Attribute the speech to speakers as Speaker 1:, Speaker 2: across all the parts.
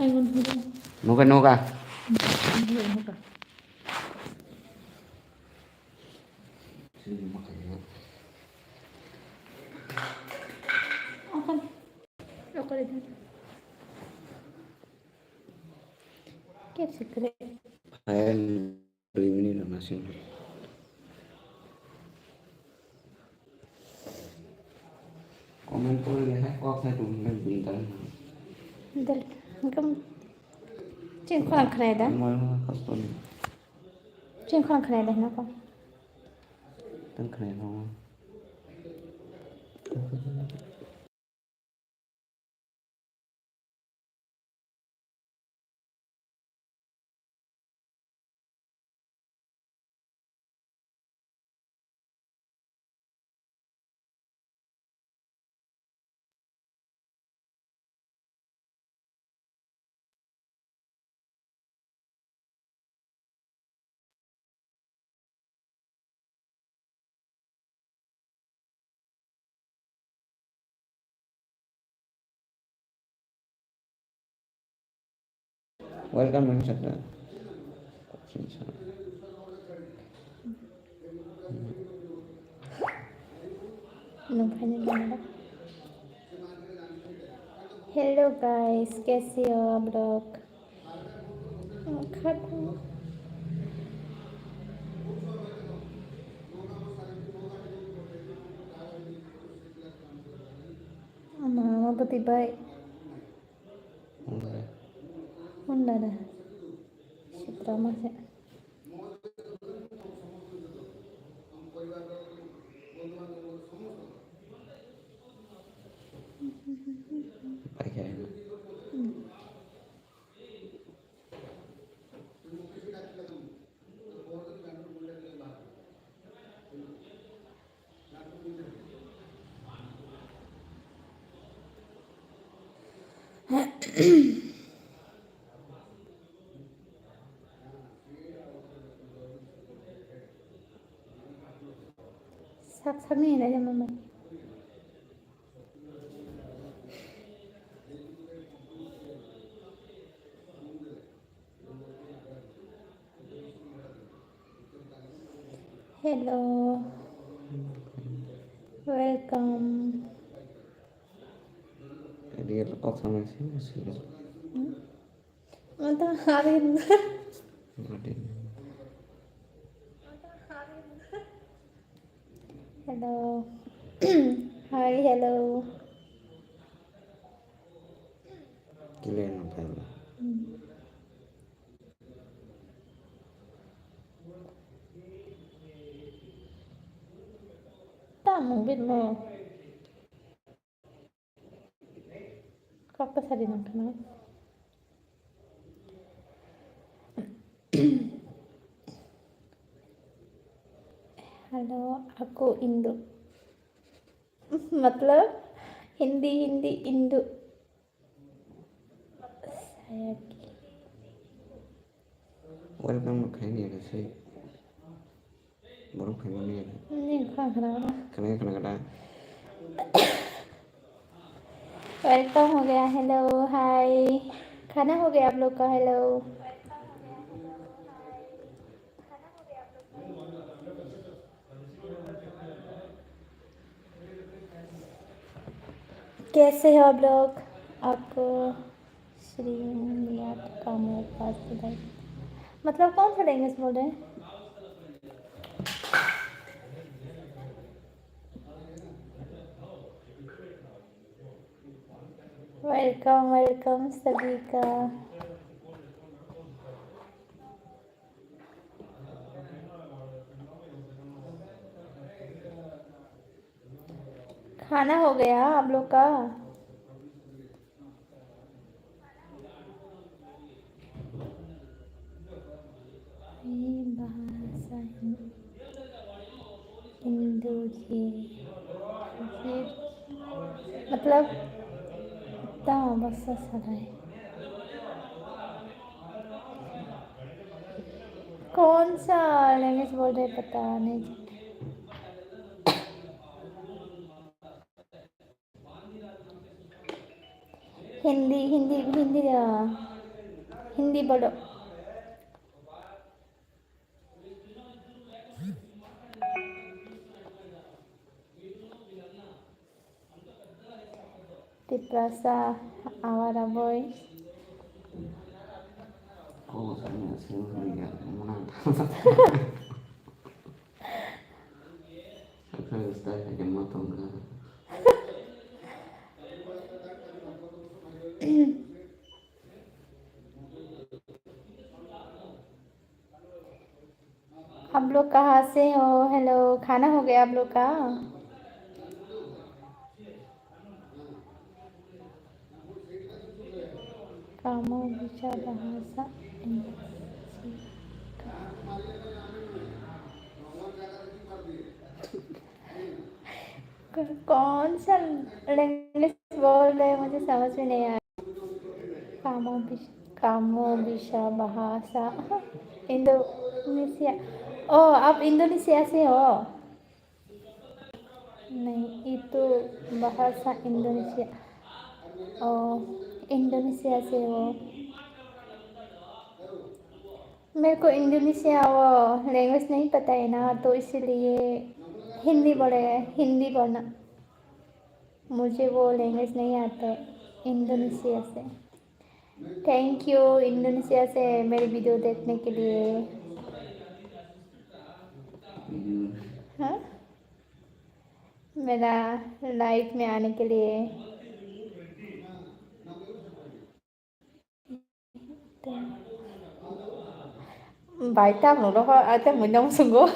Speaker 1: Nuka nuka.
Speaker 2: कैसे करे?
Speaker 1: Ini lah masih. Komen pun lihat kok saya tuh bintang.
Speaker 2: Dal, kamu cing kurang kena dah.
Speaker 1: Malah kosong.
Speaker 2: Cing kurang kena dah nak.
Speaker 1: Tengkere no. Welcome Sakta.
Speaker 2: Hello guys, कैसे हो आप लोग? Mama putih baik. Undara. Citra masih.
Speaker 1: Pakai.
Speaker 2: Sak नहीं है मम्मा. Hello, welcome.
Speaker 1: Dia lepas sama sih masih.
Speaker 2: मतलब hari ini. Hello. Hi, hello.
Speaker 1: Kalian apa?
Speaker 2: Tamu biết mò. Kakak tadi nak kenal. Hello, aku Indo. मतलब Hindi Hindi Indo. saya
Speaker 1: Welcome kayaknya ada sih. Baru kayaknya ada.
Speaker 2: ini kenapa?
Speaker 1: Kena.
Speaker 2: Welcome हो गया. Hello, हाय. खाना हो गया आप लोग का? Hello. कैसे हो आप लोग? आपको श्री का मेरे पास बधाई. मतलब कौन सा लैंग्वेज बोल रहे हैं? वेलकम वेलकम सभी का. खाना हो गया आप लोग का? ये भाषा हिंदू जी मतलब बस है. कौन सा लैंग्वेज बोल रहे पता नहीं. हिंदी हिंदी हिंदी हिंदी बोलो। Tiprasa Awara boy.
Speaker 1: Kok saya sih lihat menang. Saya ustaz aja motong kan.
Speaker 2: आप लोग कहाँ से हो? हेलो, खाना हो गया आप लोग का? कामो विचा भाषा कौन सा लैंग्वेज बोल रहे हैं, मुझे समझ में नहीं आया। कामो विचा भाषा इंडोनेशिया। ओ, आप इंडोनेशिया से हो? नहीं, itu bahasa Indonesia। ओ, इंडोनेशिया से हो? मेरे को इंडोनेशिया वो लैंग्वेज नहीं पता है ना, तो इसीलिए हिंदी बोले, हिंदी बोलना। मुझे वो लैंग्वेज नहीं आता है इंडोनेशिया से। थैंक यू इंडोनेशिया से मेरी वीडियो देखने के लिए। हाँ, मेरा लाइफ में आने के लिए। Bài tập nó đó ở trong mình đông sung go.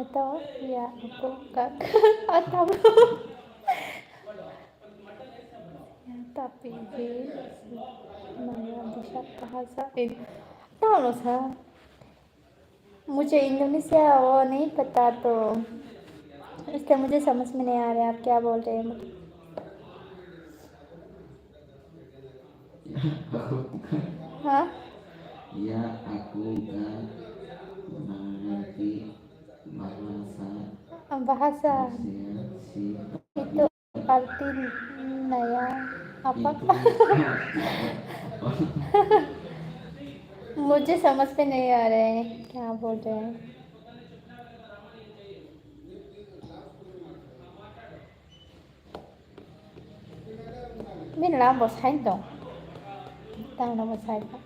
Speaker 2: Atau ya aku kak atau ya, tapi मैं bisa bahasa ini tahu loh sir, मुझे इंडोनेशिया वो नहीं पता, तो इसलिए मुझे समझ में नहीं आ रहा आप क्या बोल रहे हैं। हाँ,
Speaker 1: Ya aku gak mengerti bahasa
Speaker 2: bahasa
Speaker 1: si
Speaker 2: itu arti naya apa? मुझे समझ में नहीं आ रहे हैं क्या बोल रहे हैं। Mình làm một hành động, tao là một hành động.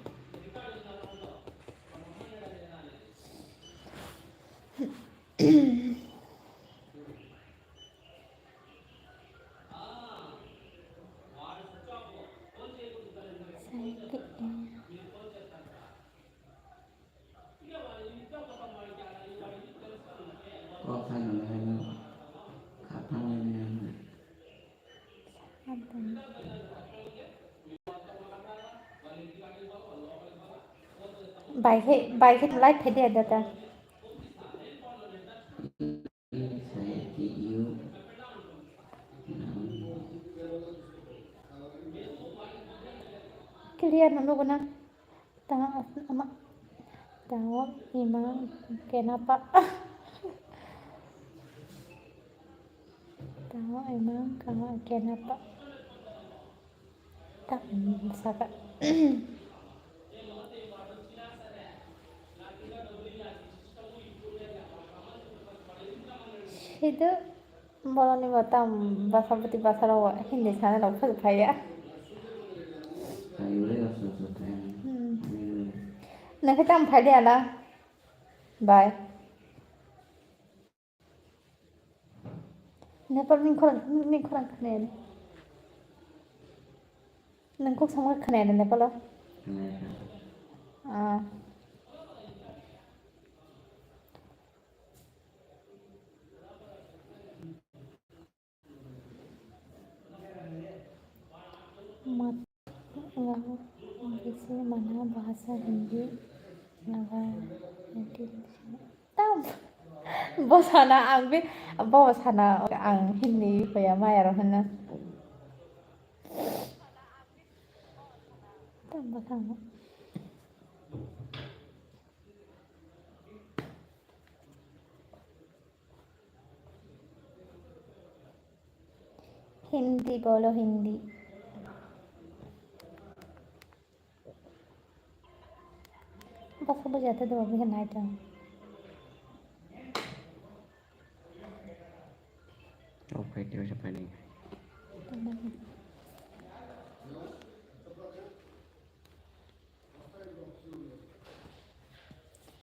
Speaker 1: Kok saya nggak kapan ini?
Speaker 2: Bài hết like thấy đẹp được à?
Speaker 1: Saya TU
Speaker 2: Clear nó luôn na. Tahu imam kenapa? Tahu imam kenapa? Tak saka. Itu boleh nih batam bahasa putih bahasa Jawa Hindi sana lo pas ya.
Speaker 1: Sayurnya nggak sesuatu yang
Speaker 2: Nah kita ampai dia lah. Bye. Nepal ni korang kena. Nangkuk sama kena Nepal lo. Ah. Mat जैसे मना भाषा हिंदी लगा tahu Bosana ang bi bosana ang hindi kaya mayroon na. Tama tama. Hindi बोलो हिंदी बस सब जाते तो अभी night
Speaker 1: Oke, dia sampai nih.